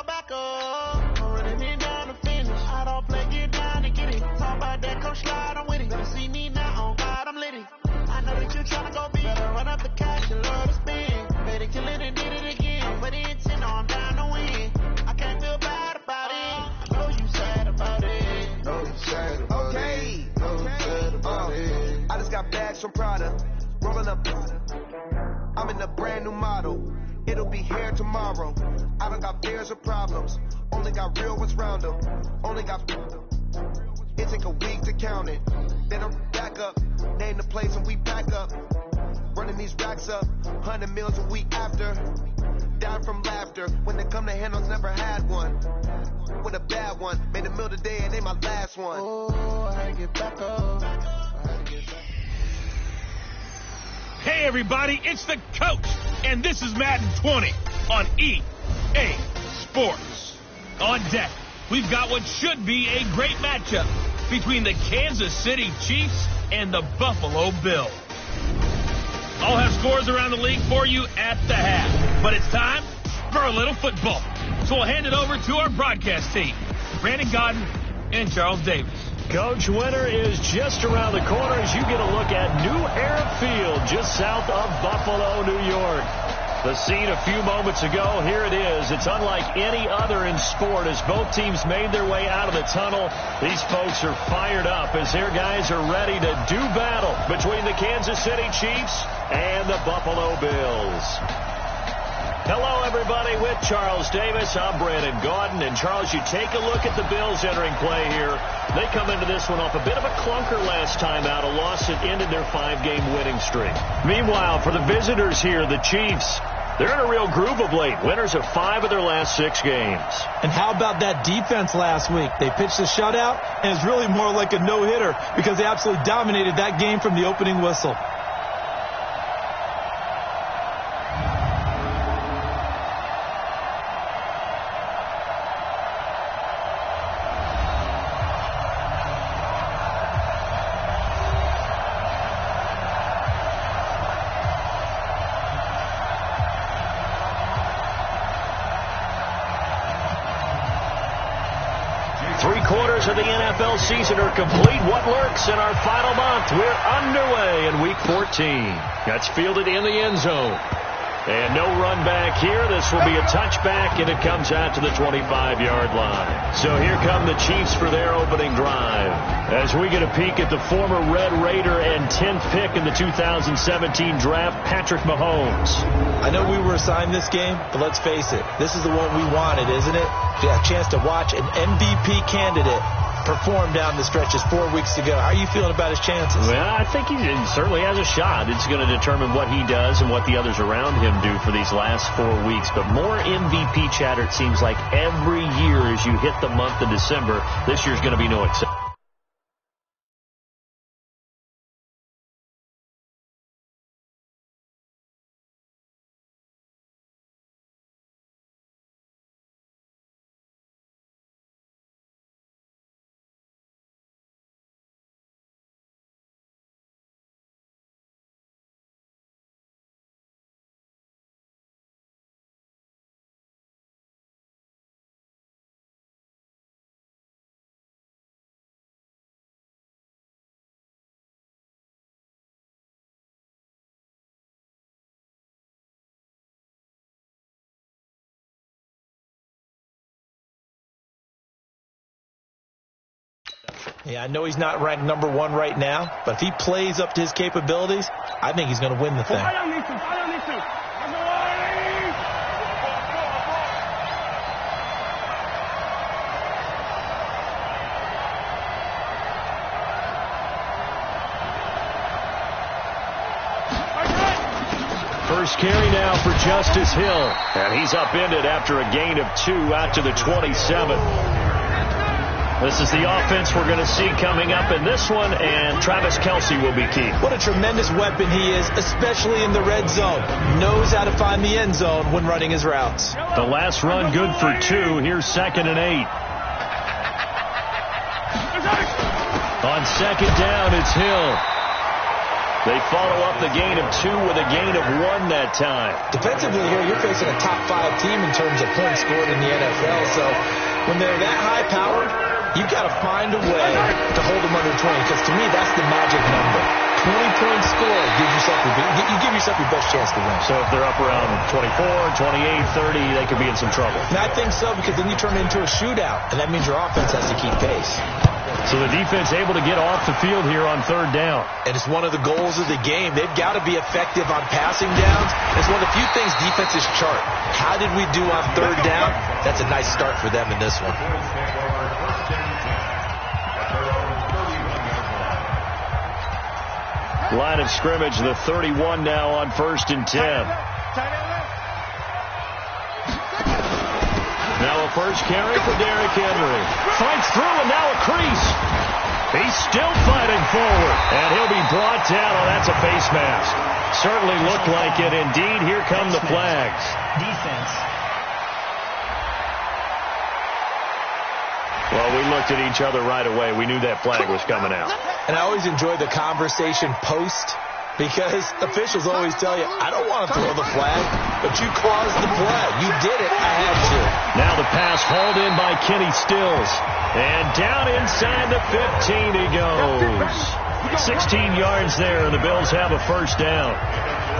back up. Running me down to finish. I don't play, get down to get it. Talk about that, coach slide, I'm with it. Better see me now, on God, I'm litty. I know that you tryna go big. Better run up the cash, you love to spend. Better kill it and did it again. But it's in, I'm down to win. I can't feel bad about it. I know you sad about it. Know you sad about it. Know you sad about it. I just got bags from Prada. Rolling up. I'm in a brand new model. It'll be here tomorrow. I don't got fears or problems. Only got real ones round them. Only got. It take a week to count it. Then I'm back up. Name the place and we back up. Running these racks up. 100 meals a week after. Down from laughter. When they come to handles, never had one. With a bad one. Made a meal today and ain't my last one. Oh, I get back up. Hey everybody, it's the coach, and this is Madden 20 on EA Sports. On deck, we've got what should be a great matchup between the Kansas City Chiefs and the Buffalo Bills. I'll have scores around the league for you at the half, but it's time for a little football. So we'll hand it over to our broadcast team, Brandon Godden and Charles Davis. Coach, winter is just around the corner as you get a look at New Era Field, just south of Buffalo, New York. The scene a few moments ago, here it is. It's unlike any other in sport as both teams made their way out of the tunnel. These folks are fired up as their guys are ready to do battle between the Kansas City Chiefs and the Buffalo Bills. Hello, everybody, with Charles Davis. I'm Brandon Gaudin. And, Charles, you take a look at the Bills entering play here. They come into this one off a bit of a clunker last time out, a loss that ended their 5-game winning streak. Meanwhile, for the visitors here, the Chiefs, they're in a real groove of late. Winners of 5 of their last 6 games. And how about that defense last week? They pitched a shutout, and it's really more like a no-hitter because they absolutely dominated that game from the opening whistle. Of the NFL season are complete. What lurks in our final month? We're underway in Week 14. That's fielded in the end zone. And no run back here. This will be a touchback, and it comes out to the 25-yard line. So here come the Chiefs for their opening drive. As we get a peek at the former Red Raider and 10th pick in the 2017 draft, Patrick Mahomes. I know we were assigned this game, but let's face it. This is the one we wanted, isn't it? A chance to watch an MVP candidate perform down the stretches 4 weeks to go. How are you feeling about his chances? Well, I think he certainly has a shot. It's going to determine what he does and what the others around him do for these last 4 weeks. But more MVP chatter, it seems like, every year as you hit the month of December. This year's going to be no exception. Yeah, I know he's not ranked number 1 right now, but if he plays up to his capabilities, I think he's going to win the thing. First carry now for Justice Hill. And he's upended after a gain of 2 out to the 27. This is the offense we're going to see coming up in this one, and Travis Kelce will be key. What a tremendous weapon he is, especially in the red zone. Knows how to find the end zone when running his routes. The last run good for 2. Here's 2nd and 8. On 2nd down, it's Hill. They follow up the gain of 2 with a gain of 1 that time. Defensively here, you're facing a top 5 team in terms of points scored in the NFL. So when they're that high-powered, you've got to find a way to hold them under 20, because to me, that's the magic number. 20-point score gives yourself you give yourself your best chance to win. So if they're up around 24, 28, 30, they could be in some trouble. And I think so, because then you turn it into a shootout, and that means your offense has to keep pace. So the defense able to get off the field here on 3rd down. And it's one of the goals of the game. They've got to be effective on passing downs. It's one of the few things defenses chart. How did we do on 3rd down? That's a nice start for them in this one. Line of scrimmage, the 31 now on 1st and 10. Now a first carry for Derrick Henry. Fights through, and now a crease. He's still fighting forward, and he'll be brought down. Oh, that's a face mask. Certainly looked like it. Indeed, here come the flags. Defense. Well, we looked at each other right away. We knew that flag was coming out. And I always enjoy the conversation post, because officials always tell you, I don't want to throw the flag, but you caused the play. You did it. I had to. Now the pass hauled in by Kenny Stills. And down inside the 15 he goes. 16 yards there, and the Bills have a first down.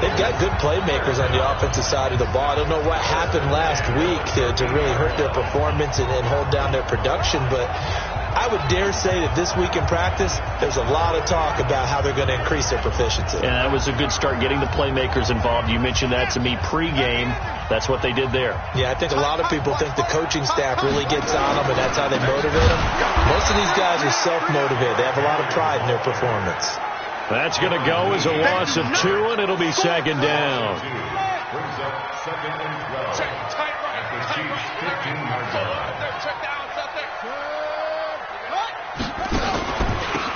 They've got good playmakers on the offensive side of the ball. I don't know what happened last week to really hurt their performance and hold down their production, but I would dare say that this week in practice, there's a lot of talk about how they're going to increase their proficiency. And that was a good start, getting the playmakers involved. You mentioned that to me pregame. That's what they did there. Yeah, I think a lot of people think the coaching staff really gets on them, and that's how they motivate them. Most of these guys are self-motivated. They have a lot of pride in their performance. That's going to go as a loss of 2, and it'll be 2nd down.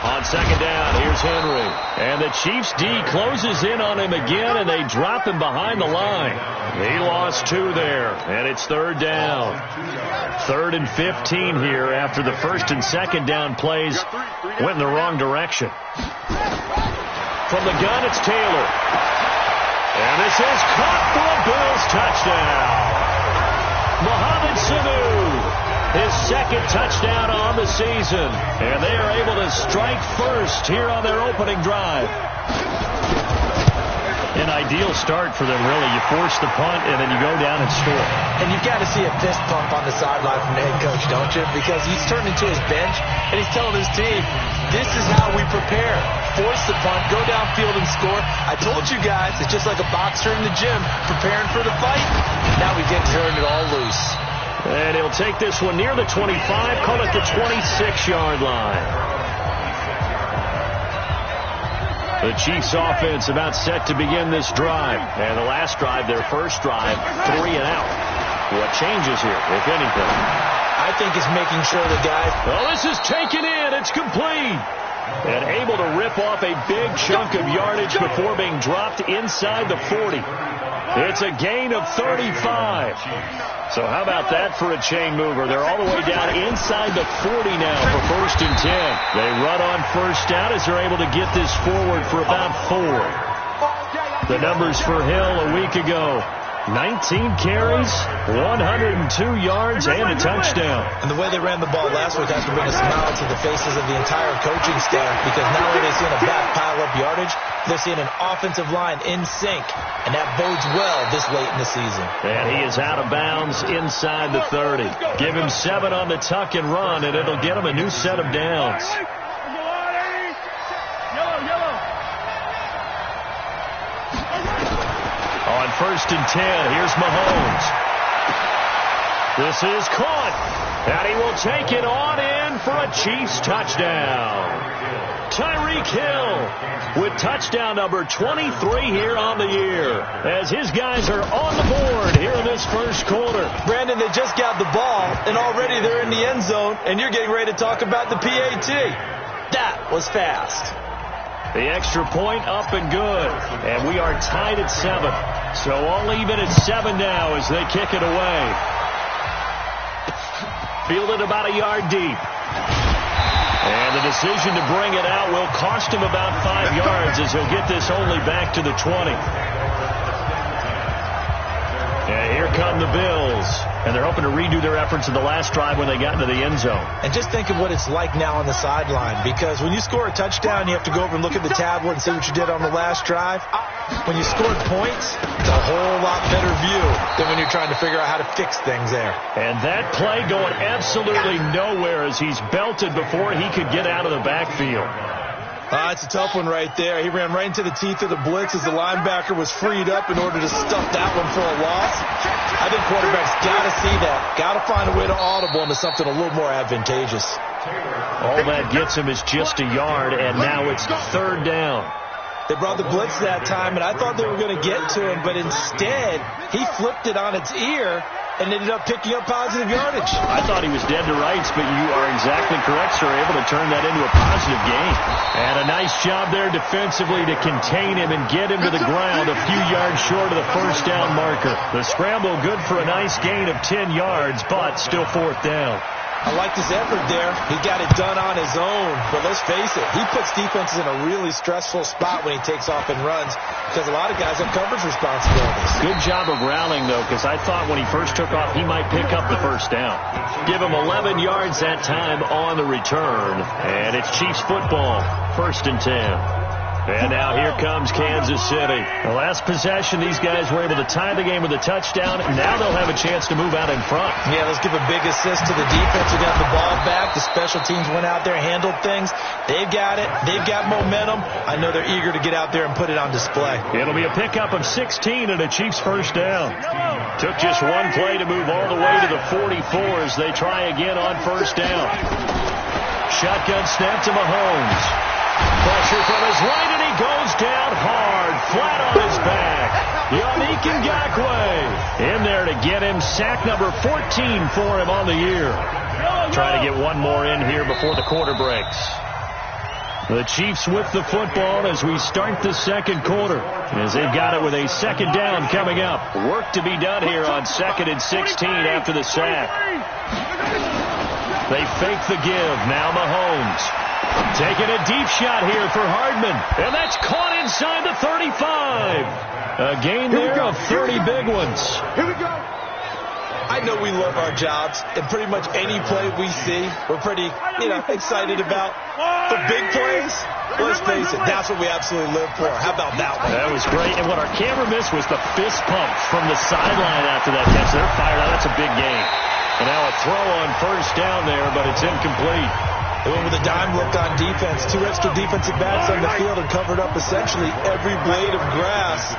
On 2nd down, here's Henry. And the Chiefs D closes in on him again, and they drop him behind the line. He lost 2 there, and it's 3rd down. 3rd and 15 here after the 1st and 2nd down plays went in the wrong direction. From the gun, it's Taylor. And this is caught for a Bills touchdown. Mohamed Sanu, his 2nd touchdown on the season. And they are able to strike first here on their opening drive. An ideal start for them, really. You force the punt, and then you go down and score. And you've got to see a fist pump on the sideline from the head coach, don't you? Because he's turning to his bench, and he's telling his team, this is how we prepare. Force the punt, go downfield and score. I told you guys, it's just like a boxer in the gym preparing for the fight. Now we get turned it all loose. And he'll take this one near the 25, call it the 26-yard line. The Chiefs offense about set to begin this drive. And the last drive, their first drive, 3 and out. What changes here, if anything? I think it's making sure the guys... Well, this is taken in. It's complete. And able to rip off a big chunk of yardage before being dropped inside the 40. It's a gain of 35. So how about that for a chain mover? They're all the way down inside the 40 now for 1st and 10. They run on 1st down as they're able to get this forward for about 4. The numbers for Hill a week ago. 19 carries, 102 yards, and a touchdown. And the way they ran the ball last week has to bring a smile to the faces of the entire coaching staff, because not only are they seeing a back pile up yardage, they're seeing an offensive line in sync, and that bodes well this late in the season. And he is out of bounds inside the 30. Give him 7 on the tuck and run, and it'll get him a new set of downs. On 1st and 10, here's Mahomes. This is caught, and he will take it on in for a Chiefs touchdown. Tyreek Hill with touchdown number 23 here on the year, as his guys are on the board here in this first quarter. Brandon, they just got the ball, and already they're in the end zone, and you're getting ready to talk about the PAT. That was fast. The extra point up and good. And we are tied at 7. So all even at 7 now as they kick it away. Fielded about a yard deep. And the decision to bring it out will cost him about 5 yards as he'll get this only back to the 20. And here come the Bills. And they're hoping to redo their efforts in the last drive when they got into the end zone. And just think of what it's like now on the sideline, because when you score a touchdown, you have to go over and look at the tablet and see what you did on the last drive. When you scored points, it's a whole lot better view than when you're trying to figure out how to fix things there. And that play going absolutely nowhere as he's belted before he could get out of the backfield. It's a tough one right there. He ran right into the teeth of the blitz as the linebacker was freed up in order to stuff that one for a loss. I think quarterbacks got to see that. Got to find a way to audible into something a little more advantageous. All that gets him is just a yard, and now it's 3rd down. They brought the blitz that time, and I thought they were going to get to him, but instead he flipped it on its ear and ended up picking up positive yardage. I thought he was dead to rights, but you are exactly correct, sir. Able to turn that into a positive gain. And a nice job there defensively to contain him and get him to the ground a few yards short of the 1st down marker. The scramble good for a nice gain of 10 yards, but still 4th down. I like his effort there. He got it done on his own. But let's face it, he puts defenses in a really stressful spot when he takes off and runs because a lot of guys have coverage responsibilities. Good job of rallying, though, because I thought when he first took off, he might pick up the 1st down. Give him 11 yards that time on the return. And it's Chiefs football, 1st and 10. And now here comes Kansas City. The last possession, these guys were able to tie the game with a touchdown. Now they'll have a chance to move out in front. Yeah, let's give a big assist to the defense who got the ball back. The special teams went out there, handled things. They've got it. They've got momentum. I know they're eager to get out there and put it on display. It'll be a pickup of 16 and a Chiefs 1st down. Took just one play to move all the way to the 44 as they try again on 1st down. Shotgun snap to Mahomes. Pressure from his right, and he goes down hard, flat on his back. Yannick Ngakoue in there to get him. Sack number 14 for him on the year. Try to get one more in here before the quarter breaks. The Chiefs with the football as we start the 2nd quarter, as they've got it with a 2nd down coming up. Work to be done here on 2nd and 16 after the sack. They fake the give. Now Mahomes. Taking a deep shot here for Hardman. And that's caught inside the 35. A gain there of 30 big ones. Here we go. I know we love our jobs, and pretty much any play we see, we're pretty, excited about. The big plays, let's face it, that's what we absolutely live for. How about that one? That was great. And what our camera missed was the fist pump from the sideline after that catch. They're fired out. That's a big gain. And now a throw on 1st down there, but it's incomplete. They went with a dime look on defense. 2 extra defensive backs on the field and covered up essentially every blade of grass.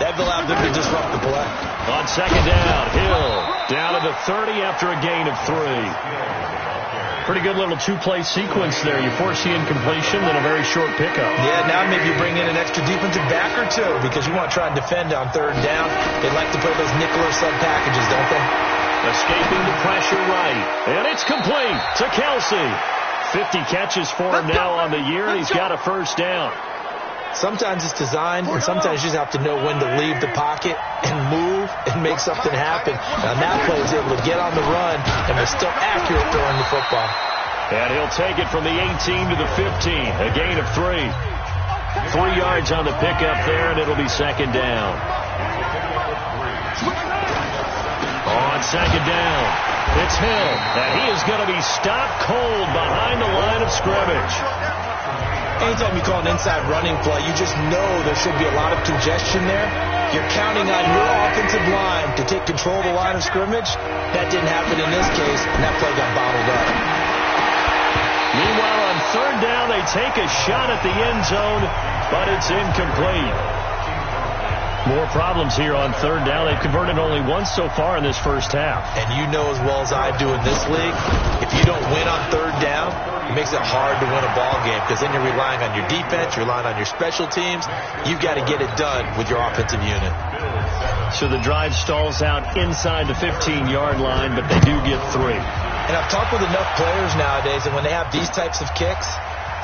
That allowed them to disrupt the play. On 2nd down, Hill down to the 30 after a gain of 3. Pretty good little 2-play sequence there. You force the incompletion, then a very short pickup. Yeah, now maybe you bring in an extra defensive back or 2 because you want to try and defend on 3rd down. They like to play those nickel or sub packages, don't they? Escaping the pressure right. And it's complete to Kelsey. 50 catches for him now on the year, and he's got a 1st down. Sometimes it's designed, and sometimes you just have to know when to leave the pocket and move and make something happen. Now, that play is able to get on the run, and they're still accurate throwing the football. And he'll take it from the 18 to the 15, a gain of 3. 3 yards on the pickup there, and it'll be 2nd down. On 2nd down, it's Hill, and he is going to be stopped cold behind the line of scrimmage. Anytime you call an inside running play, you just know there should be a lot of congestion there. You're counting on your offensive line to take control of the line of scrimmage. That didn't happen in this case, and that play got bottled up. Meanwhile, on 3rd down, they take a shot at the end zone, but it's incomplete. More problems here on 3rd down. They've converted only once so far in this 1st half. And you know as well as I do in this league, if you don't win on 3rd down, it makes it hard to win a ball game because then you're relying on your defense, you're relying on your special teams. You've got to get it done with your offensive unit. So the drive stalls out inside the 15-yard line, but they do get 3. And I've talked with enough players nowadays, and when they have these types of kicks,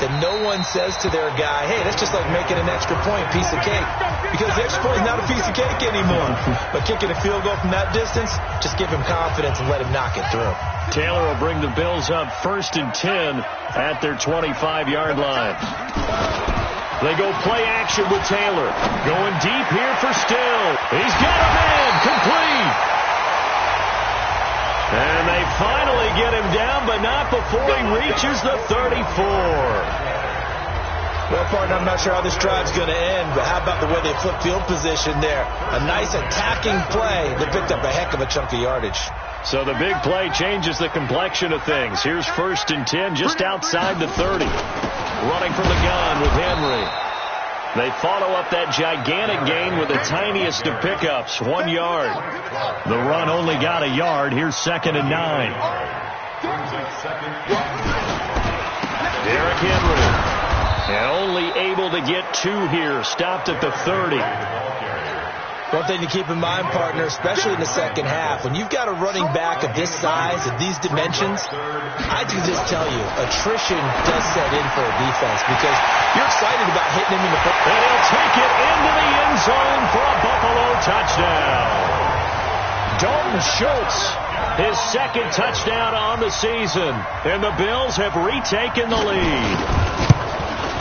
that no one says to their guy, hey, that's just like making an extra point, piece of cake. Because the extra point is not a piece of cake anymore. But kicking a field goal from that distance, just give him confidence and let him knock it through. Taylor will bring the Bills up 1st and 10 at their 25-yard line. They go play action with Taylor. Going deep here for Still. He's got a man. Complete. And they finally get him down, but not before he reaches the 34. Well, partner, I'm not sure how this drive's going to end, but how about the way they flip field position there? A nice attacking play that picked up a heck of a chunk of yardage. So the big play changes the complexion of things. Here's 1st and 10 just outside the 30. Running from the gun with Henry. They follow up that gigantic gain with the tiniest of pickups, 1 yard. The run only got a yard. Here's 2nd and 9. Derrick Henry. And only able to get 2 here. Stopped at the 30. One thing to keep in mind, partner, especially in the second half, when you've got a running back of this size, of these dimensions, I can just tell you, attrition does set in for a defense because you're excited about hitting him in the foot. And he'll take it into the end zone for a Buffalo touchdown. Dalton Schultz, his 2nd touchdown on the season, and the Bills have retaken the lead.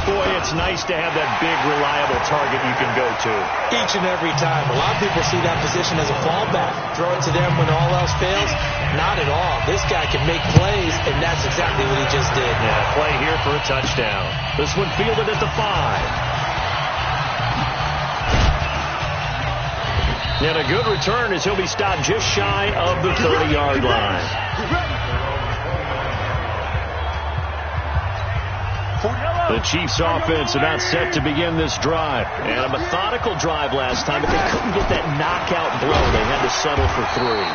Boy, it's nice to have that big, reliable target you can go to. Each and every time. A lot of people see that position as a fallback. Throw it to them when all else fails. Not at all. This guy can make plays, and that's exactly what he just did. Yeah, play here for a touchdown. This one fielded at the 5. And a good return as he'll be stopped just shy of the 30-yard line. The Chiefs' offense about set to begin this drive. And a methodical drive last time, but they couldn't get that knockout blow. They had to settle for 3.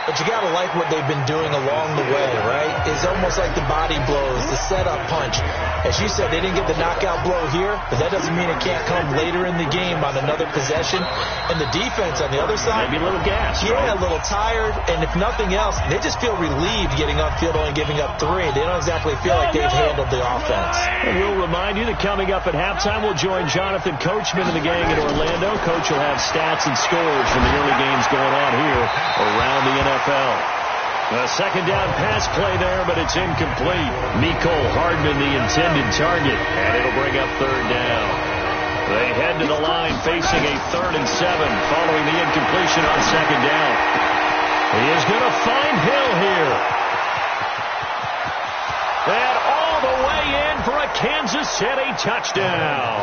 But you got to like what they've been doing along the way, right? It's almost like the body blows, the setup punch. As you said, they didn't get the knockout blow here, but that doesn't mean it can't come later in the game on another possession. And the defense on the other side, maybe a little gassed. Yeah, right? A little tired. And if nothing else, they just feel relieved getting upfield, only giving up 3. They don't exactly feel like they've handled the offense. And we'll remind you that coming up at halftime, we'll join Jonathan Coachman and the gang in Orlando. Coach will have stats and scores from the early games going on here around the NFL. A 2nd down pass play there, but it's incomplete. Mecole Hardman, the intended target, and it'll bring up 3rd down. They head to the line facing a 3rd and 7 following the incompletion on 2nd down. He is going to find Hill here. And all the way in for a Kansas City touchdown.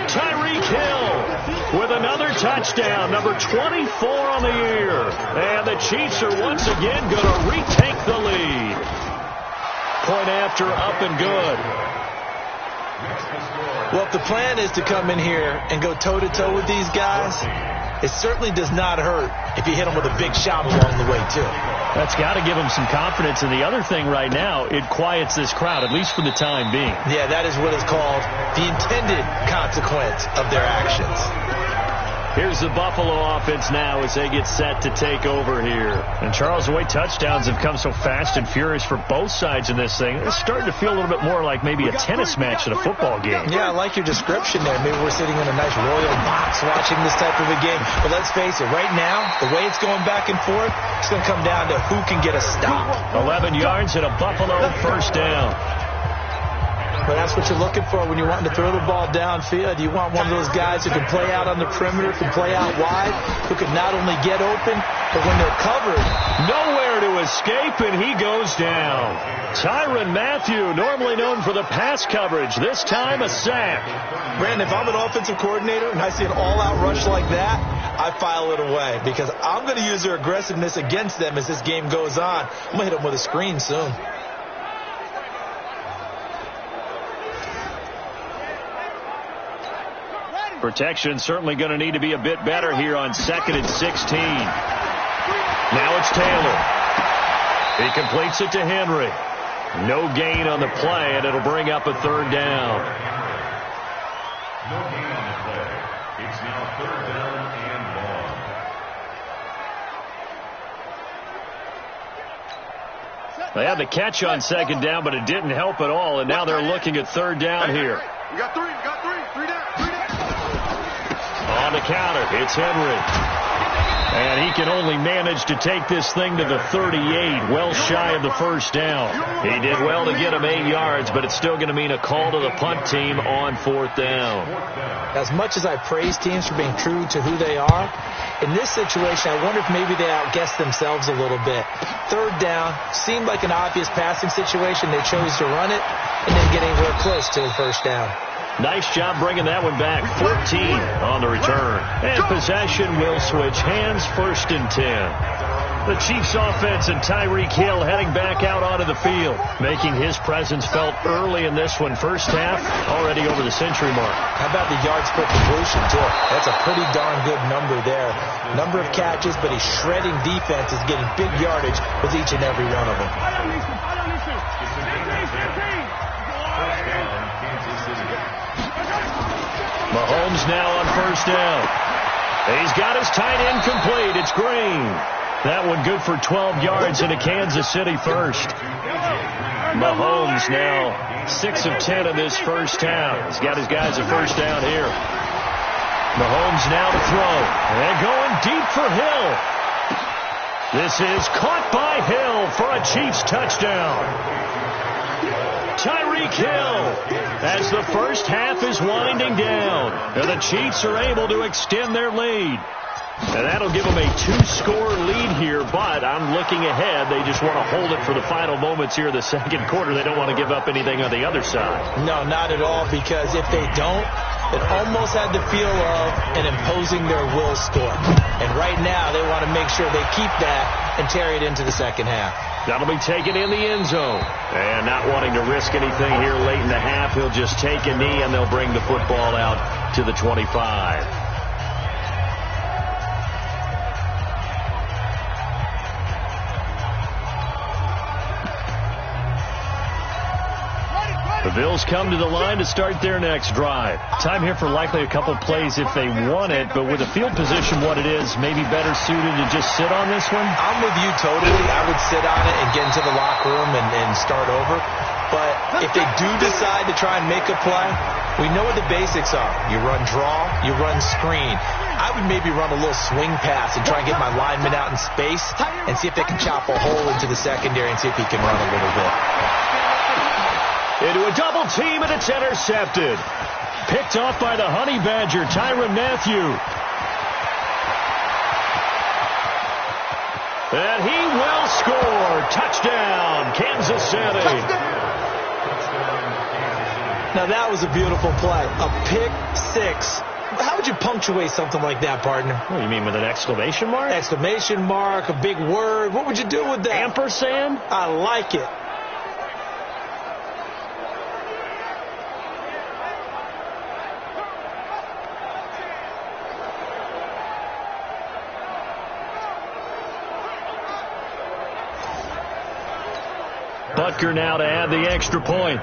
Tyreek Hill with another touchdown, number 24 on the year. And the Chiefs are once again going to retake the lead. Point after, up and good. Well, if the plan is to come in here and go toe-to-toe with these guys, it certainly does not hurt if you hit them with a big shot along the way, too. That's got to give them some confidence. And the other thing right now, it quiets this crowd, at least for the time being. Yeah, that is what is called the intended consequence of their actions. Here's the Buffalo offense now as they get set to take over here. And Charles, the way touchdowns have come so fast and furious for both sides in this thing, it's starting to feel a little bit more like maybe a tennis match at a football game. Yeah, I like your description there. Maybe we're sitting in a nice royal box watching this type of a game. But let's face it, right now, the way it's going back and forth, it's going to come down to who can get a stop. 11 yards and a Buffalo 1st down. But that's what you're looking for when you're wanting to throw the ball downfield. You want one of those guys who can play out on the perimeter, can play out wide, who can not only get open, but when they're covered, nowhere to escape, and he goes down. Tyrann Mathieu, normally known for the pass coverage, this time a sack. Brandon, if I'm an offensive coordinator and I see an all-out rush like that, I file it away because I'm going to use their aggressiveness against them as this game goes on. I'm going to hit them with a screen soon. Protection certainly going to need to be a bit better here on 2nd and 16. Now it's Taylor. He completes it to Henry. No gain on the play, and it'll bring up a 3rd down. No gain on the play. It's now 3rd down and long. They had the catch on second down, but it didn't help at all, and now they're looking at third down here. We got three. Three down. On the counter, it's Henry. And he can only manage to take this thing to the 38, well shy of the first down. He did well to get him 8 yards, but it's still going to mean a call to the punt team on fourth down. As much as I praise teams for being true to who they are, in this situation, I wonder if maybe they outguessed themselves a little bit. Third down seemed like an obvious passing situation. They chose to run it and then getting real close to the first down. Nice job bringing that one back. 14 on the return. And possession will switch hands, 1st and 10. The Chiefs offense and Tyreek Hill heading back out onto the field, making his presence felt early in this one. First half already over the century mark. How about the yards per completion, too? That's a pretty darn good number there. Number of catches, but he's shredding defenses, getting big yardage with each and every one of them. Mahomes now on first down. He's got his tight end complete. It's Green. That one good for 12 yards into Kansas City first. Mahomes now 6 of 10 in this first half. He's got his guys a first down here. Mahomes now to throw. And going deep for Hill. This is caught by Hill for a Chiefs touchdown. Tyreek Hill as the first half is winding down. And the Chiefs are able to extend their lead. And that'll give them a 2-score lead here, but I'm looking ahead. They just want to hold it for the final moments here in the second quarter. They don't want to give up anything on the other side. No, not at all, because if they don't, it almost had the feel of an imposing their will score. And right now, they want to make sure they keep that and carry it into the second half. That'll be taken in the end zone. And not wanting to risk anything here late in the half, he'll just take a knee, and they'll bring the football out to the 25. The Bills come to the line to start their next drive. Time here for likely a couple plays if they want it, but with the field position what it is, maybe better suited to just sit on this one? I'm with you totally. I would sit on it and get into the locker room and start over. But if they do decide to try and make a play, we know what the basics are. You run draw, you run screen. I would maybe run a little swing pass and try and get my lineman out in space and see if they can chop a hole into the secondary and see if he can run a little bit. Into a double team, and it's intercepted. Picked off by the Honey Badger, Tyrann Mathieu. And he will score. Touchdown, Kansas City. Now that was a beautiful play. A pick six. How would you punctuate something like that, partner? What, you mean with an exclamation mark? Exclamation mark, a big word. What would you do with that? Ampersand? I like it. Butker now to add the extra point.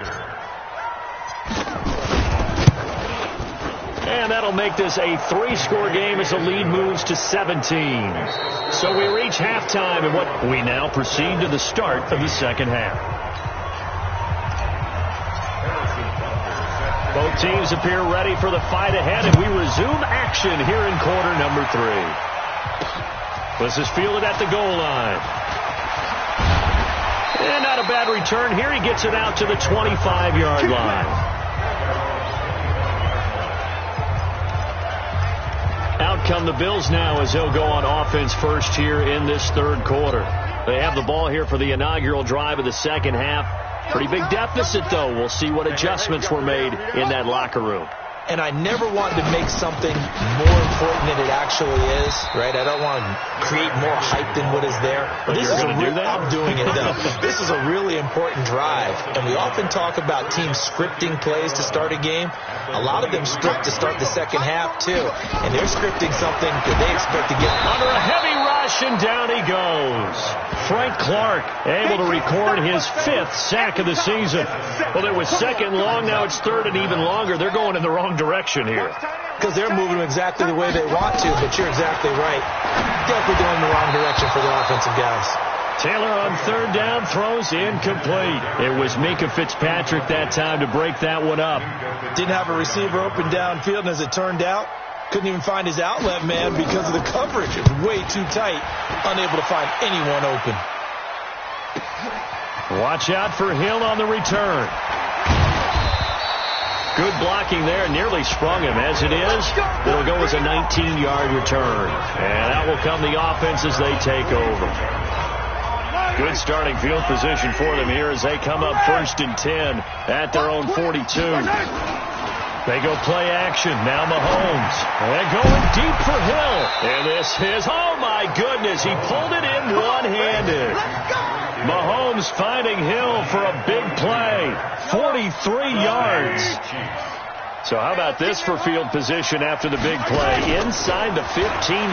And that'll make this a 3-score game as the lead moves to 17. So we reach halftime and what we now proceed to the start of the second half. Both teams appear ready for the fight ahead, and we resume action here in quarter number 3. This is fielded at the goal line. And not a bad return here. He gets it out to the 25-yard line. Out come the Bills now as they'll go on offense first here in this third quarter. They have the ball here for the inaugural drive of the second half. Pretty big deficit, though. We'll see what adjustments were made in that locker room. And I never wanted to make something more important than it actually is, right? I don't want to create more hype than what is there. But this is going to do that? I'm doing it, though. This is a really important drive. And we often talk about teams scripting plays to start a game. A lot of them script to start the second half, too. And they're scripting something that they expect to get under a heavy rush, and down he goes. Frank Clark able to record his 5th sack of the season. Well, it was second long. Now it's third and even longer. They're going in the wrong direction here. Because they're moving exactly the way they want to, but you're exactly right. Definitely going in the wrong direction for the offensive guys. Taylor on third down throws incomplete. It was Minka Fitzpatrick that time to break that one up. Didn't have a receiver open downfield, and as it turned out, couldn't even find his outlet man because of the coverage. It was way too tight, unable to find anyone open. Watch out for Hill on the return. Good blocking there, nearly sprung him. As it is, it'll go as a 19-yard return. And out will come the offense as they take over. Good starting field position for them here as they come up 1st and 10 at their own 42. They go play action. Now Mahomes. And going deep for Hill. And this is, oh my goodness, he pulled it in one-handed. Mahomes finding Hill for a big play. 43 yards. So how about this for field position after the big play? Inside the 15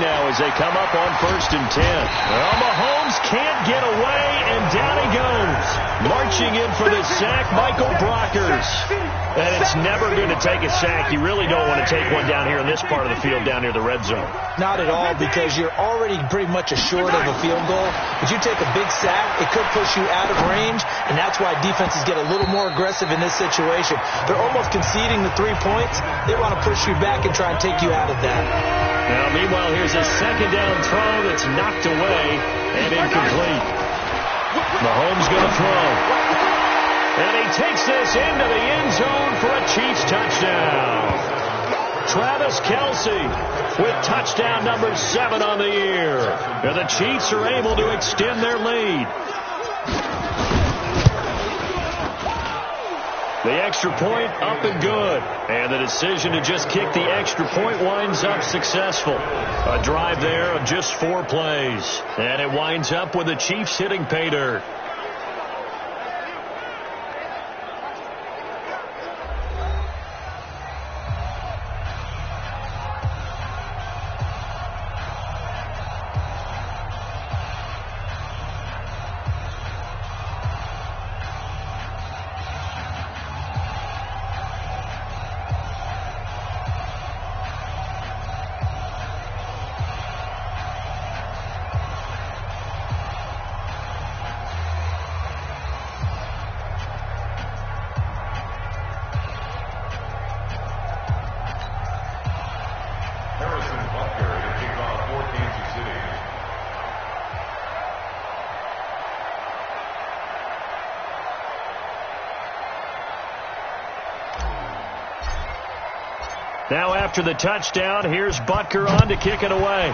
now as they come up on 1st and 10. Well, Mahomes can't get away, and down he goes. Marching in for the sack, Michael Brockers. And it's never going to take a sack. You really don't want to take one down here in this part of the field, down near the red zone. Not at all, because you're already pretty much assured of a field goal. If you take a big sack, it could push you out of range, and that's why defenses get a little more aggressive in this situation. They're almost conceding the 3 points. They want to push you back and try and take you out of that. Now, meanwhile, here's a second down throw that's knocked away and incomplete. Mahomes going to throw. And he takes this into the end zone for a Chiefs touchdown. Travis Kelce with touchdown number 7 on the year. And the Chiefs are able to extend their lead. The extra point up and good. And the decision to just kick the extra point winds up successful. A drive there of just 4 plays. And it winds up with the Chiefs hitting pay dirt. Now after the touchdown, here's Butker on to kick it away.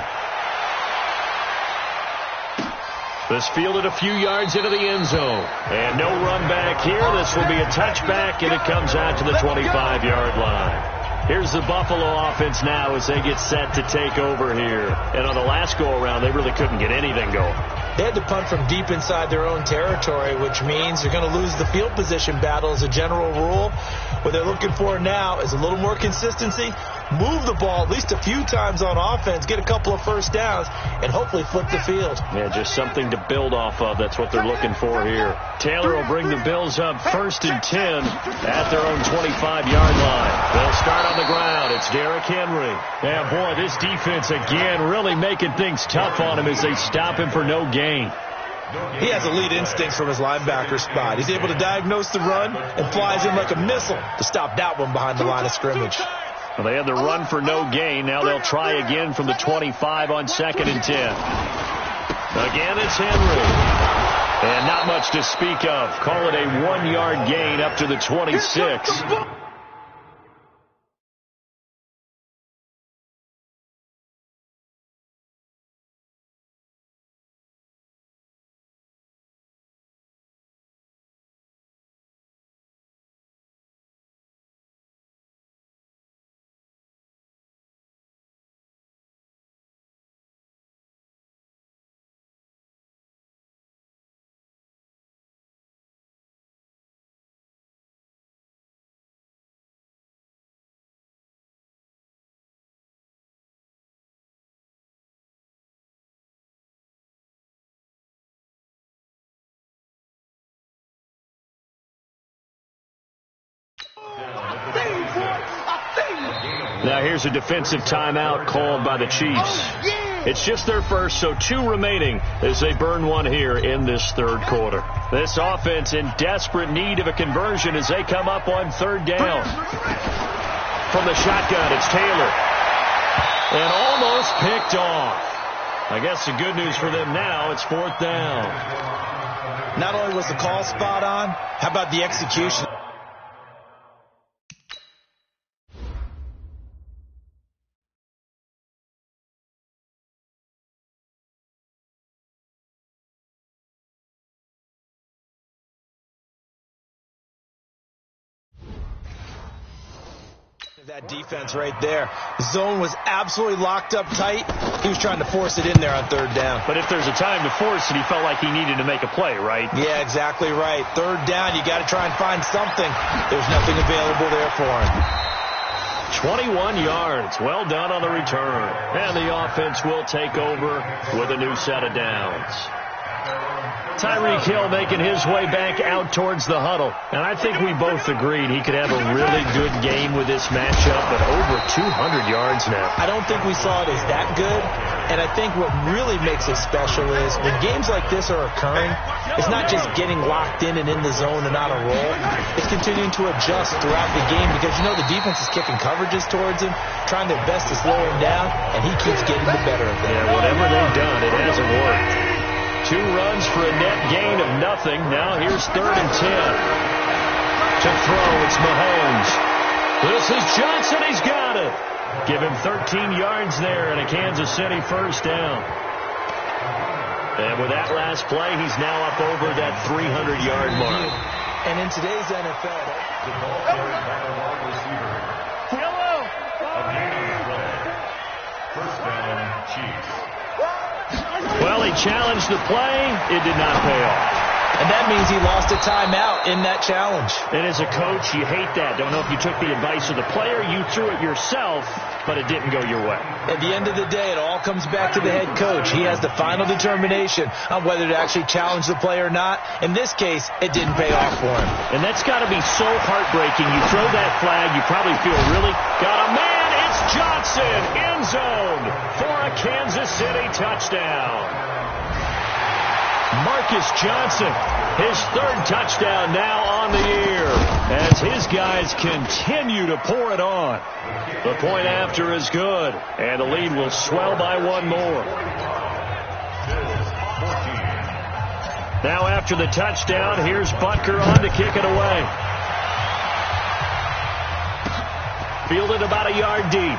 This fielded a few yards into the end zone. And no run back here. This will be a touchback, and it comes out to the 25-yard line. Here's the Buffalo offense now as they get set to take over here. And on the last go-around, they really couldn't get anything going. They had to punt from deep inside their own territory, which means they're going to lose the field position battle as a general rule. What they're looking for now is a little more consistency, move the ball at least a few times on offense, get a couple of first downs, and hopefully flip the field. Yeah, just something to build off of. That's what they're looking for here. Taylor will bring the Bills up 1st and 10 at their own 25-yard line. They'll start on the ground. It's Derrick Henry. Yeah, boy, this defense again really making things tough on him as they stop him for no gain. He has elite instincts from his linebacker spot. He's able to diagnose the run and flies in like a missile to stop that one behind the line of scrimmage. Well, they had the run for no gain. Now they'll try again from the 25 on 2nd and 10. Again, it's Henry. And not much to speak of. Call it a 1-yard gain up to the 26. Now here's a defensive timeout called by the Chiefs. It's just their first, so 2 remaining as they burn one here in this third quarter. This offense in desperate need of a conversion as they come up on 3rd down. From the shotgun, it's Taylor. And almost picked off. I guess the good news for them now, it's 4th down. Not only was the call spot on, how about the execution? That defense right there. Zone was absolutely locked up tight. He was trying to force it in there on 3rd down. But if there's a time to force it, he felt like he needed to make a play, right? Yeah, exactly right. 3rd down, you got to try and find something. There's nothing available there for him. 21 yards. Well done on the return. And the offense will take over with a new set of downs. Tyreek Hill making his way back out towards the huddle. And I think we both agreed he could have a really good game with this matchup, but over 200 yards now. I don't think we saw it as that good. And I think what really makes it special is when games like this are occurring, it's not just getting locked in and in the zone and on a roll. It's continuing to adjust throughout the game because, you know, the defense is kicking coverages towards him, trying their best to slow him down, and he keeps getting the better of them. Yeah, whatever they've done, it hasn't worked. 2 runs for a net gain of nothing. Now here's 3rd and 10. To throw, it's Mahomes. This is Johnson. He's got it. Give him 13 yards there and a Kansas City 1st down. And with that last play, he's now up over that 300-yard mark. And in today's NFL, The ball carried by the wide receiver. A gain of 12. 1st down, Chiefs. Well, he challenged the play. It did not pay off. and that means he lost a timeout in that challenge. And as a coach, you hate that. Don't know if you took the advice of the player, you threw it yourself, but it didn't go your way. At the end of the day, it all comes back to the head coach. He has the final determination on whether to actually challenge the play or not. In this case, it didn't pay off for him. And that's got to be so heartbreaking. You throw that flag, you probably feel really got a man. It's Johnson, end zone for a Kansas City touchdown. Marcus Johnson, his third touchdown now on the year as his guys continue to pour it on. The point after is good, and the lead will swell by one more. Now after the touchdown, here's Butker on to kick it away. Fielded about a yard deep.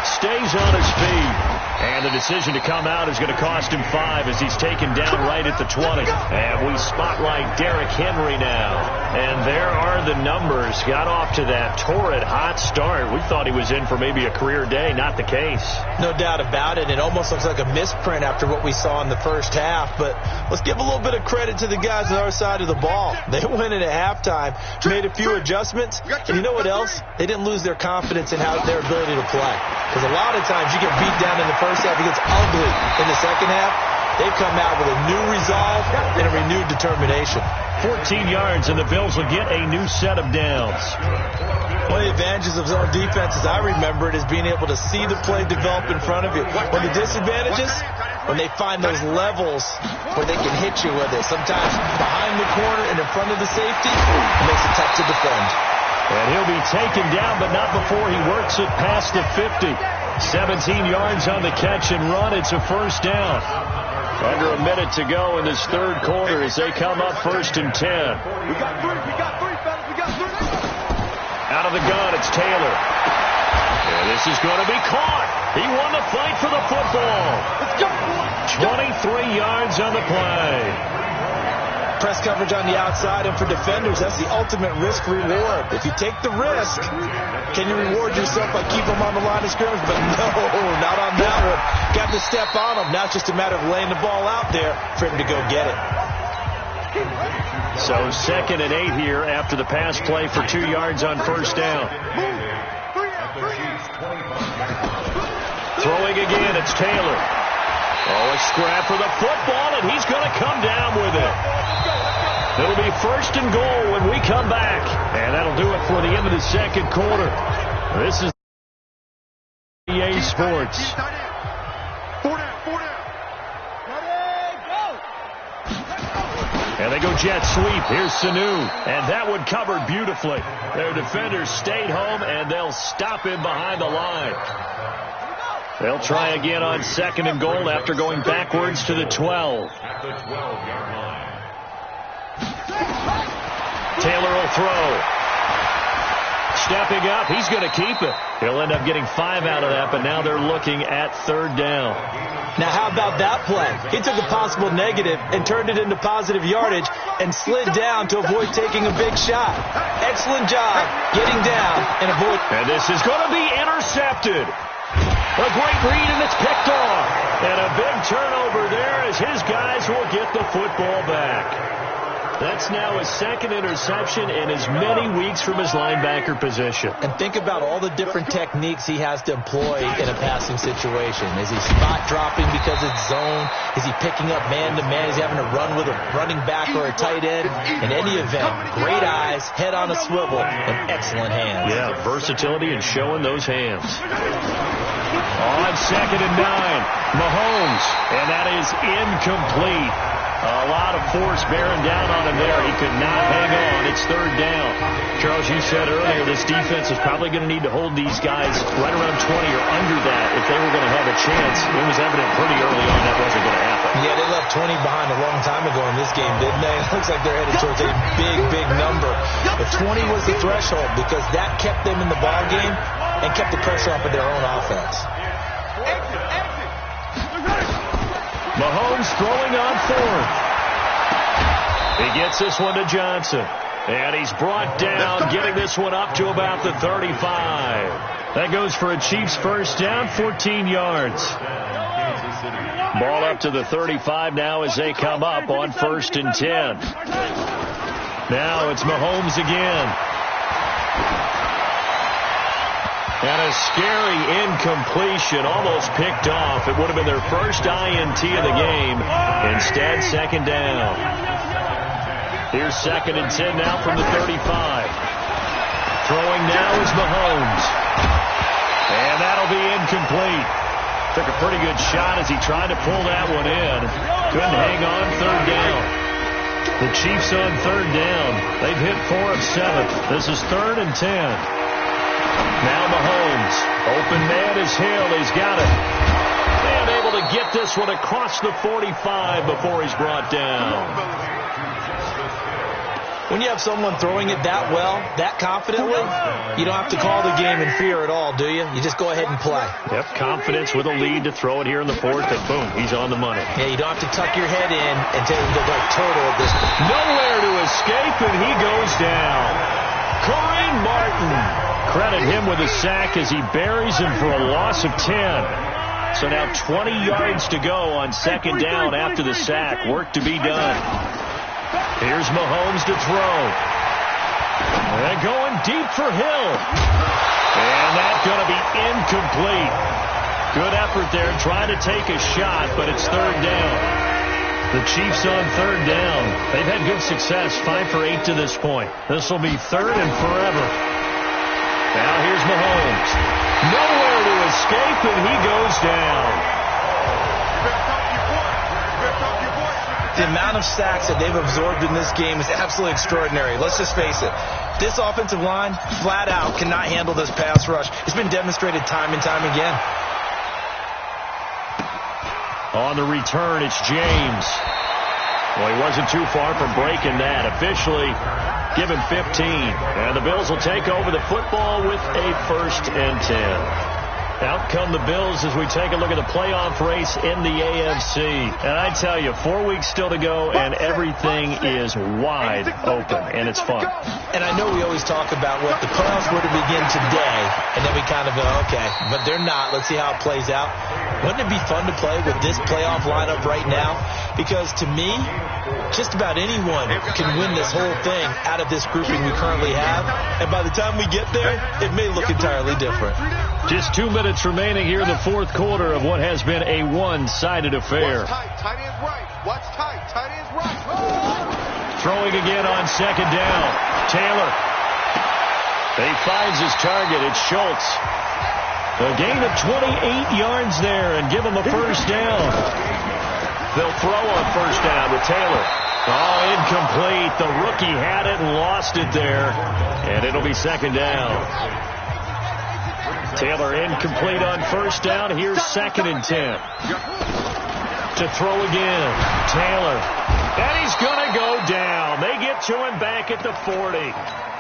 Stays on his feet. And the decision to come out is going to cost him 5 as he's taken down right at the 20. And we spotlight Derrick Henry now. And there are the numbers. Got off to that torrid hot start. We thought he was in for maybe a career day. Not the case. No doubt about it. It almost looks like a misprint after what we saw in the first half. But let's give a little bit of credit to the guys on our side of the ball. They went in at halftime, made a few adjustments. And you know what else? They didn't lose their confidence in their ability to play. Because a lot of times you get beat down in the first half, it gets ugly in the second half. They've come out with a new resolve and a renewed determination. 14 yards, and the Bills will get a new set of downs. One of the advantages of zone defense, as I remember it, is being able to see the play develop in front of you. One of the disadvantages, when they find those levels where they can hit you with it. Sometimes behind the corner and in front of the safety, it makes it tough to defend. And he'll be taken down, but not before he works it past the 50. 17 yards on the catch and run. It's a first down. Under a minute to go in this third quarter as they come up 1st and 10. We got three, fellas. We got three. Out of the gun, it's Taylor. And this is going to be caught. He won the fight for the football. 23 yards on the play. Press coverage on the outside, and for defenders, that's the ultimate risk-reward. If you take the risk, can you reward yourself by keeping them on the line of scrimmage? But no, not on that one. Got to step on them. Now it's just a matter of laying the ball out there for him to go get it. So 2nd and 8 here after the pass play for 2 yards on first down. Throwing again, it's Taylor. Oh, a scrap for the football, and he's going to come down with it. It'll be 1st and goal when we come back. And that'll do it for the end of the second quarter. This is EA Sports. And they go jet sweep. Here's Sanu. And that one covered beautifully. Their defenders stayed home, and they'll stop him behind the line. They'll try again on 2nd and goal after going backwards to the 12. At the 12-yard line. Taylor will throw. Stepping up, he's going to keep it. He'll end up getting 5 out of that, but now they're looking at 3rd down. Now, how about that play? He took a possible negative and turned it into positive yardage and slid down to avoid taking a big shot. Excellent job getting down and avoid. And this is going to be intercepted. A great read, and it's picked off. And a big turnover there as his guys will get the football back. That's now his 2nd interception in as many weeks from his linebacker position. And think about all the different techniques he has to employ in a passing situation. Is he spot dropping because it's zone? Is he picking up man-to-man? Is he having to run with a running back or a tight end? In any event, great eyes, head on a swivel, and excellent hands. Yeah, versatility and showing those hands. On 2nd and 9, Mahomes, and that is incomplete. A lot of force bearing down on him there. He could not hang on. It's 3rd down. Charles, you said earlier this defense is probably going to need to hold these guys right around 20 or under that if they were going to have a chance. It was evident pretty early on that wasn't going to happen. Yeah, they left 20 behind a long time ago in this game, didn't they? It looks like they're headed towards a big, big number. But 20 was the threshold because that kept them in the ball game and kept the pressure off of their own offense. Mahomes throwing on 4th. He gets this one to Johnson. And he's brought down, getting this one up to about the 35. That goes for a Chiefs 1st down, 14 yards. Ball up to the 35 now as they come up on 1st and 10. Now it's Mahomes again. And a scary incompletion, almost picked off. It would have been their first INT of the game. Instead, 2nd down. Here's 2nd and 10 now from the 35. Throwing now is Mahomes. And that'll be incomplete. Took a pretty good shot as he tried to pull that one in. Couldn't hang on 3rd down. The Chiefs on 3rd down. They've hit 4 of 7. This is 3rd and 10. Now Mahomes. Open man is Hill. He's got it. And able to get this one across the 45 before he's brought down. When you have someone throwing it that well, that confidently, you don't have to call the game in fear at all, do you? You just go ahead and play. Yep, confidence with a lead to throw it here in the 4th, and boom, he's on the money. Yeah, you don't have to tuck your head in and take him to the turtle at this point. Nowhere to escape, and he goes down. Kareem Martin. Credit him with a sack as he buries him for a loss of 10. So now 20 yards to go on 2nd down after the sack. Work to be done. Here's Mahomes to throw. They're going deep for Hill. And that's going to be incomplete. Good effort there trying to take a shot, but it's 3rd down. The Chiefs on 3rd down. They've had good success, 5 for 8 to this point. This will be 3rd and forever. Now here's Mahomes. Nowhere to escape, and he goes down. The amount of sacks that they've absorbed in this game is absolutely extraordinary. Let's just face it. This offensive line, flat out, cannot handle this pass rush. It's been demonstrated time and time again. On the return, it's James. Well, he wasn't too far from breaking that. Officially, give him 15. And the Bills will take over the football with a 1st and 10. Out come the Bills as we take a look at the playoff race in the AFC. And I tell you, 4 weeks still to go, and everything is wide open, and it's fun. And I know we always talk about what the playoffs were to begin today, and then we kind of go, okay, but they're not. Let's see how it plays out. Wouldn't it be fun to play with this playoff lineup right now? Because to me, just about anyone can win this whole thing out of this grouping we currently have. And by the time we get there, it may look entirely different. Just 2 minutes remaining here in the 4th quarter of what has been a one-sided affair. Watch tight, tight end's right. Watch tight, tight end's right. Throwing again on 2nd down. Taylor. He finds his target. It's Schultz. A gain of 28 yards there and give them a first down. They'll throw on first down with Taylor. Oh, incomplete. The rookie had it and lost it there. And it'll be second down. Taylor incomplete on first down. Here's 2nd and 10. To throw again. Taylor. And he's going to go down. They get to him back at the 40.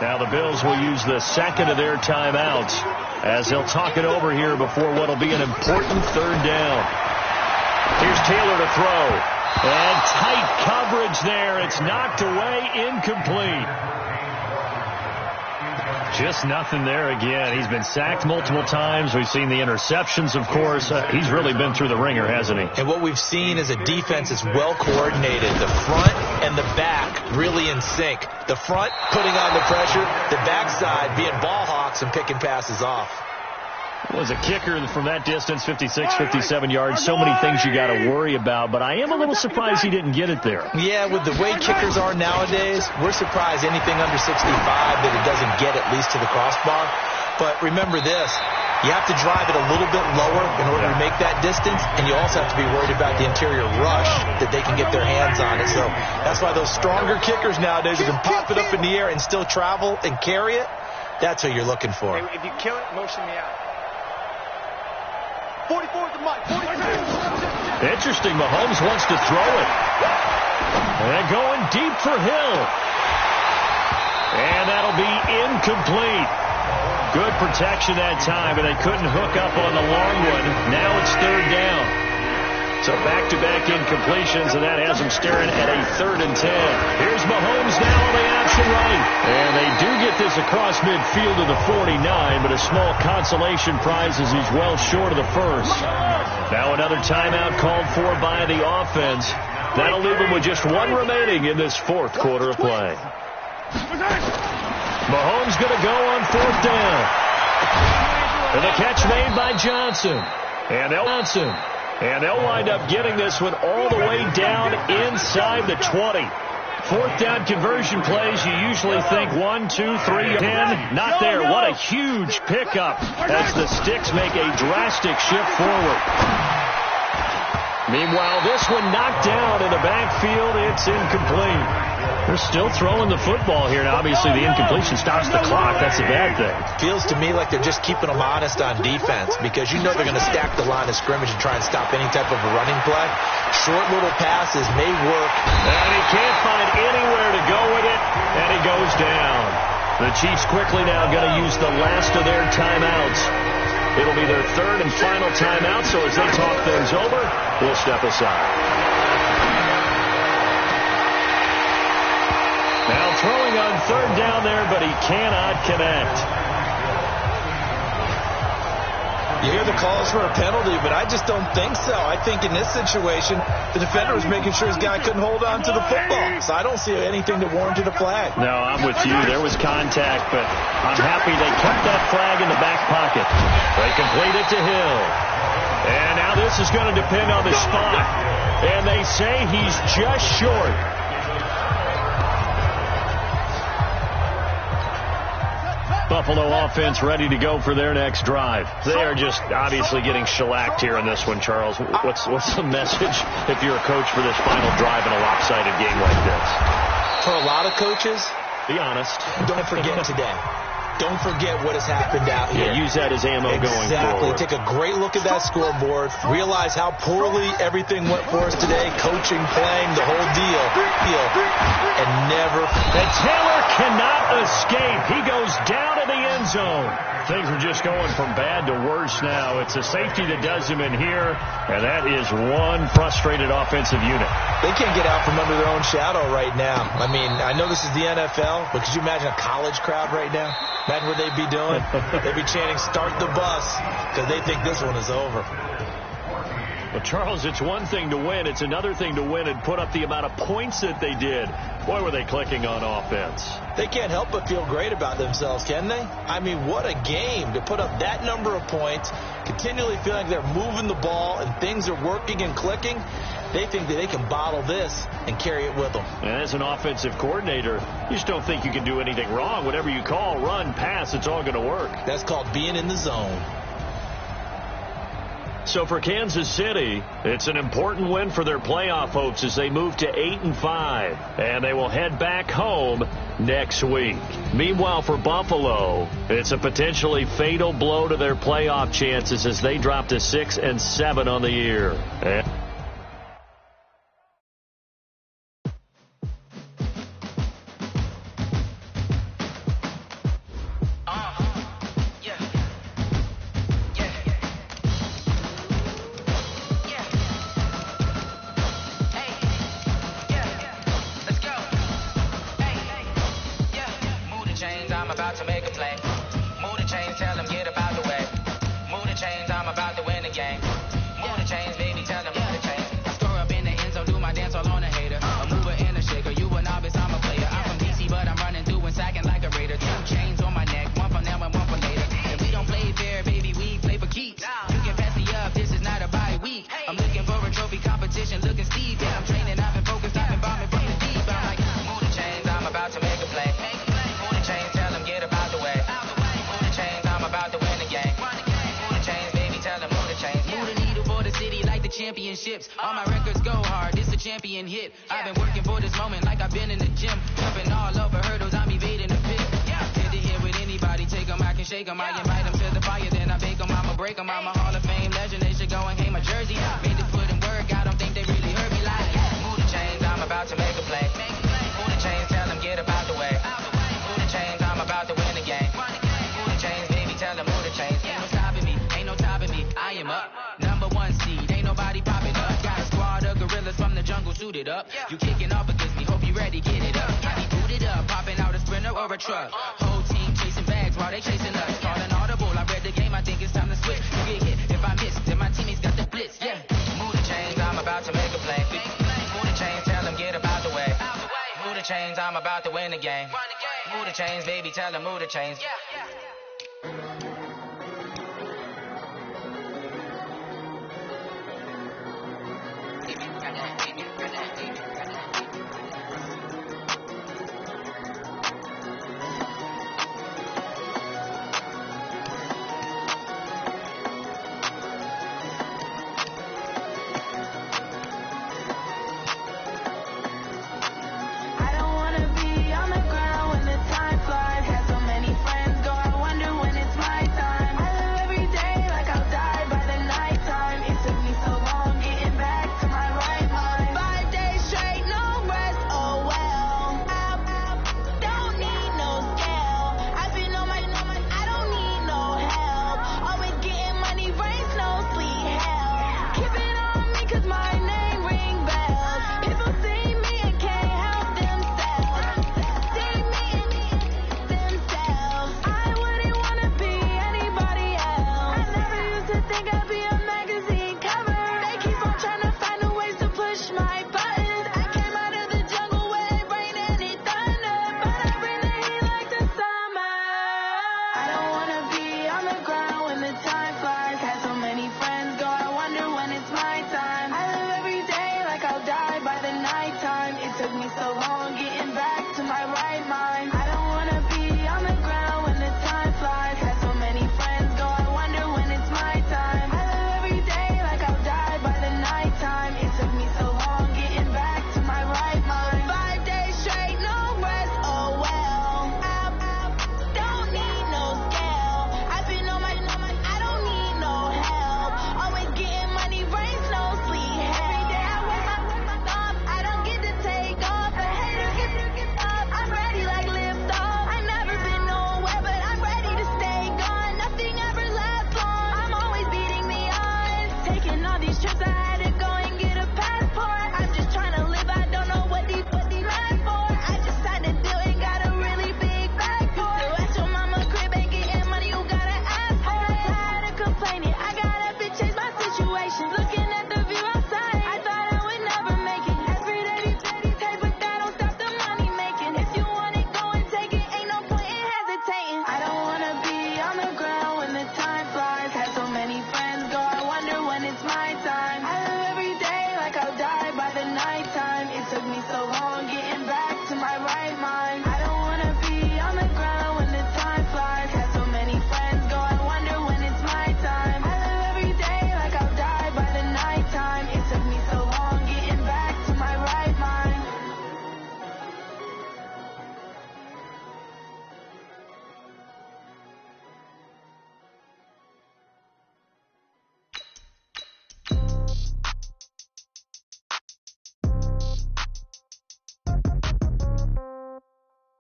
Now the Bills will use the second of their timeouts as they'll talk it over here before what will be an important third down. Here's Taylor to throw. And tight coverage there. It's knocked away, incomplete. Just nothing there again. He's been sacked multiple times. We've seen the interceptions, of course. He's really been through the ringer, hasn't he? And what we've seen is a defense that's well coordinated. The front and the back really in sync. The front putting on the pressure, the backside being ball hawks and picking passes off. Was a kicker from that distance, 56, 57 yards. So many things you got to worry about, but I am a little surprised he didn't get it there. Yeah, with the way kickers are nowadays, we're surprised anything under 65 that it doesn't get at least to the crossbar. But remember this, you have to drive it a little bit lower in order to make that distance, and you also have to be worried about the interior rush that they can get their hands on it. So that's why those stronger kickers nowadays who can pop it up in the air and still travel and carry it, that's what you're looking for. If you kill it, motion me out. 44 is the mic. 44. Interesting. Mahomes wants to throw it. And going deep for Hill. And that'll be incomplete. Good protection that time, but they couldn't hook up on the long one. Now it's third down. So back-to-back incompletions, and that has them staring at a 3rd and 10. Here's Mahomes now on the option right. And they do get this across midfield to the 49, but a small consolation prize as he's well short of the first. Now another timeout called for by the offense. That'll leave them with just one remaining in this 4th quarter of play. Mahomes going to go on 4th down. And the catch made by Johnson. And they'll wind up getting this one all the way down inside the 20. 4th down conversion plays, you usually think 1, 2, 3, 10. Not there. What a huge pickup as the Sticks make a drastic shift forward. Meanwhile, this one knocked down in the backfield. It's incomplete. They're still throwing the football here. Now, obviously, the incompletion stops the clock. That's a bad thing. Feels to me like they're just keeping them honest on defense because you know they're going to stack the line of scrimmage and try and stop any type of a running play. Short little passes may work. And he can't find anywhere to go with it, and he goes down. The Chiefs quickly now going to use the last of their timeouts. It'll be their 3rd and final timeout, so as they talk things over, we'll step aside. Now throwing on 3rd down there, but he cannot connect. You hear the calls for a penalty, but I just don't think so. I think in this situation, the defender was making sure his guy couldn't hold on to the football. So I don't see anything that warranted a flag. No, I'm with you. There was contact, but I'm happy they kept that flag in the back pocket. They complete it to Hill. And now this is going to depend on the spot. And they say he's just short. Buffalo offense ready to go for their next drive. They are just obviously getting shellacked here in this one, Charles. What's the message if you're a coach for this final drive in a lopsided game like this? For a lot of coaches, be honest. Don't forget today. Don't forget what has happened out here. Yeah, use that as ammo going forward. Exactly. Take a great look at that scoreboard. Realize how poorly everything went for us today. Coaching, playing, the whole deal. And never. And Taylor cannot escape. He goes down in the end zone. Things are just going from bad to worse now. It's a safety that does him in here, and that is one frustrated offensive unit. They can't get out from under their own shadow right now. I mean, I know this is the NFL, but could you imagine a college crowd right now? Imagine what they'd be doing. They'd be chanting, "Start the bus," because they think this one is over. Well, Charles, it's one thing to win. It's another thing to win and put up the amount of points that they did. Boy, were they clicking on offense. They can't help but feel great about themselves, can they? I mean, what a game to put up that number of points, continually feeling they're moving the ball and things are working and clicking. They think that they can bottle this and carry it with them. And as an offensive coordinator, you just don't think you can do anything wrong. Whatever you call, run, pass, it's all going to work. That's called being in the zone. So for Kansas City, it's an important win for their playoff hopes as they move to 8-5, and they will head back home next week. Meanwhile, for Buffalo, it's a potentially fatal blow to their playoff chances as they drop to 6-7 on the year. Championships, all my records go hard, this a champion hit. I've been working for this moment like I've been in the gym. Jumping all over hurdles, I'm evading the pit. Head to head with anybody, take them, I can shake them. I invite them to the fire, then I bake them, I'ma break them. I'm a Hall of Fame legend, they should go and hang my jersey. Made the foot and work, I don't think they really heard me like. Move the chains, I'm about to make a play. Move the chains, tell them get up out the way. Move the chains, I'm about to win the game. Move the chains, baby, tell them move the chains. Ain't no stopping me, ain't no topping me, I am up. Number 1 seed, ain't nobody popping up. Got a squad of gorillas from the jungle suited up. You kicking off against me, hope you ready, get it up. I be booted up, popping out a Sprinter or a truck. Whole team chasing bags while they chasing us. Calling audible, I read the game, I think it's time to switch. You get hit, if I miss, then my teammates got the blitz, yeah. Move the chains, I'm about to make a play. Move the chains, tell them get up out the way. Move the chains, I'm about to win the game. Move the chains, baby, tell them move the chains. I don't wanna be on the ground when the time flies. Had so many friends go out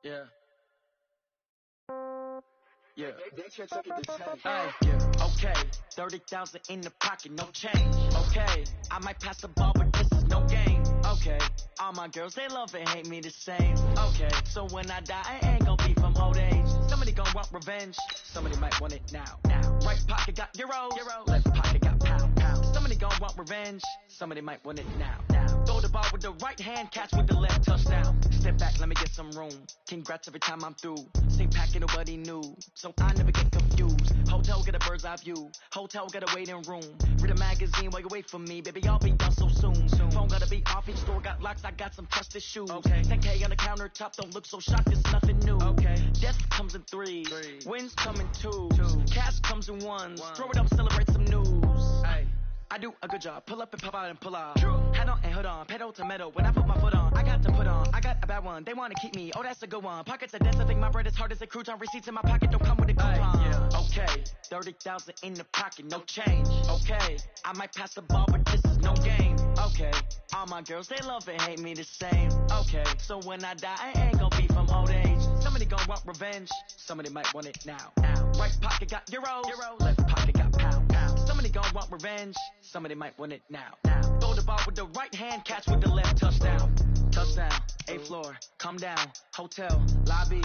Yeah. Yeah. Okay, 30,000 in the pocket, no change. Okay, I might pass the ball, but this is no game. Okay, all my girls, they love and hate me the same. Okay, so when I die, I ain't gon' be from old age. Somebody gon' want revenge, somebody might want it now. Right pocket got euros, left pocket got pound. Somebody gon' want revenge, somebody might want it now. Throw the ball with the right hand, catch with the left, touchdown. Step back, let me get some room. Congrats every time I'm through. Same packet, nobody knew, so I never get confused. Hotel get a bird's eye view. Hotel get a waiting room. Read a magazine while you wait for me, baby. I'll be done so soon. Phone gotta be off. Each store got locks. I got some trusted shoes. Okay. 10K on the countertop. Don't look so shocked. It's nothing new. Okay. Death comes in threes. Wins come in twos. Cash comes in ones. Throw it up, celebrate some news. Hey. I do a good job. Pull up and pop out and pull out. Head on and hood on. Pedal to metal. When I put my foot on, I got to put on. I got a bad one. They want to keep me. Oh, that's a good one. Pockets are dense. I think my bread is hard as a crouton. Receipts in my pocket don't come with a coupon. Yeah. Okay. 30,000 in the pocket. No change. Okay. I might pass the ball, but this is no game. Okay. All my girls, they love and hate me the same. Okay. So when I die, I ain't gonna be from old age. Somebody gon' want revenge. Somebody might want it now. Right pocket got euros. Left pocket got pound. Somebody gon' want revenge. Somebody might want it now. Throw the ball with the right hand, catch with the left, touchdown. Touchdown, 8th floor, come down, hotel, lobby.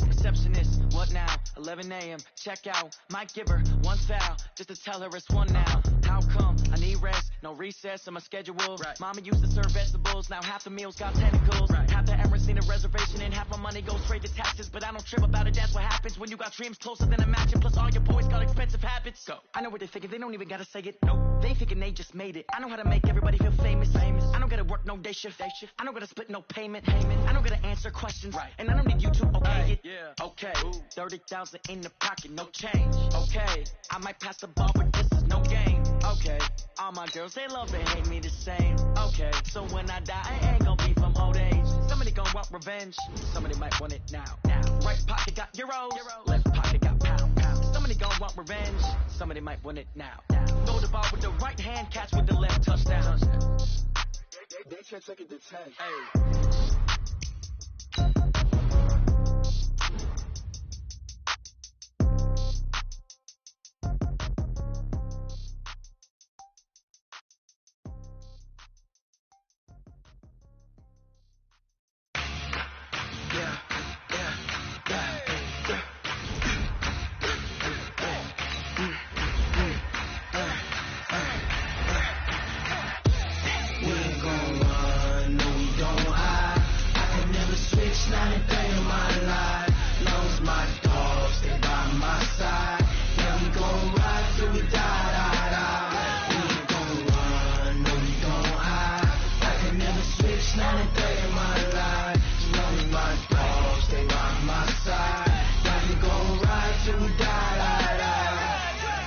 Receptionist, what now? 11 a.m., check out. Might give her one foul, just to tell her it's one now. How come? I need rest, no recess in my schedule. Right. Mama used to serve vegetables, now half the meals got tentacles. Right. Half the Emirates need a reservation and half my money goes straight to taxes. But I don't trip about it, that's what happens when you got dreams closer than a match. And plus all your boys got expensive habits. Go. I know what they're thinking, they don't even gotta say it. Nope. They thinking they just made it. I know how to make everybody feel famous. I don't gotta work no day shift. I don't gotta split no payment. I don't gotta answer questions. Right. And I don't need you to okay it. Yeah. Okay, 30,000 in the pocket, no change. Okay, I might pass the ball, but this is no game. Okay, all my girls, they love and hate me the same. Okay, so when I die, I ain't gonna be from old age. Somebody gon' want revenge, somebody might want it now. Right pocket got euros, left pocket got pound. Somebody gon' want revenge, somebody might want it now. Throw the ball with the right hand, catch with the left, touchdown. They can't take it to 10. Hey.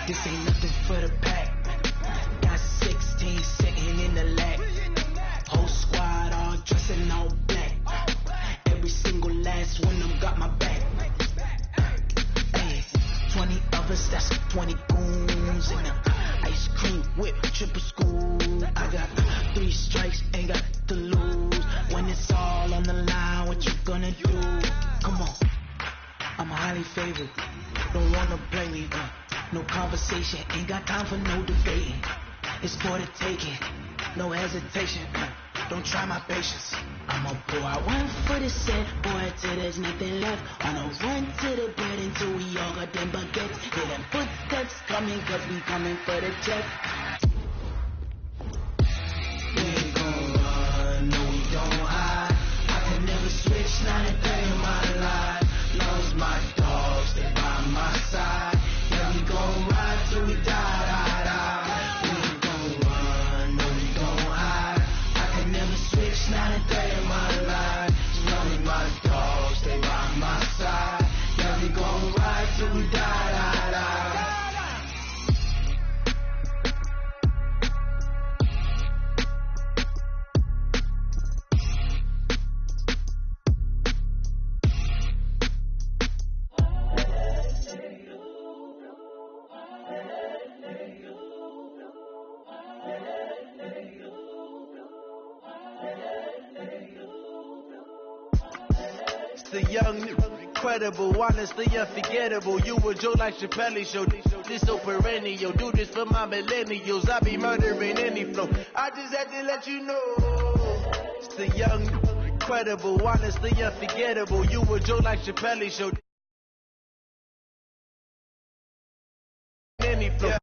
This ain't nothing for the pack. Got 16 sitting in the lap. Whole squad all dressing all black. Every single last one of them got my back. Hey, 20 of us, that's 20 goons. And ice cream whip, triple school. I got 3 strikes, ain't got to lose. When it's all on the line, what you gonna do? Come on, I'm highly favored. Don't wanna play me, no conversation, ain't got time for no debating. It's for the taking, no hesitation. Don't try my patience. I'ma pour out one for the set, boy, till there's nothing left. On a run to the bed until we all got them baguettes. Hear them footsteps coming, cause we coming for the check. We ain't gon' run, no we don't hide. I can never switch, not a day in my life. Love's my dog, stay by my side. Yeah, we gon' ride till we die. We ain't gon' run, no we don't hide. I can never switch, not a day in my life. Love me my dog, stay by my side. Yeah, we gon' ride till we die. It's the young, incredible, honestly unforgettable. You a Joe like Chappelle show. This so perennial. Do this for my millennials. I be murdering any flow. I just had to let you know. It's the young, incredible, honestly unforgettable. You a Joe like Chappelle show. Any flow.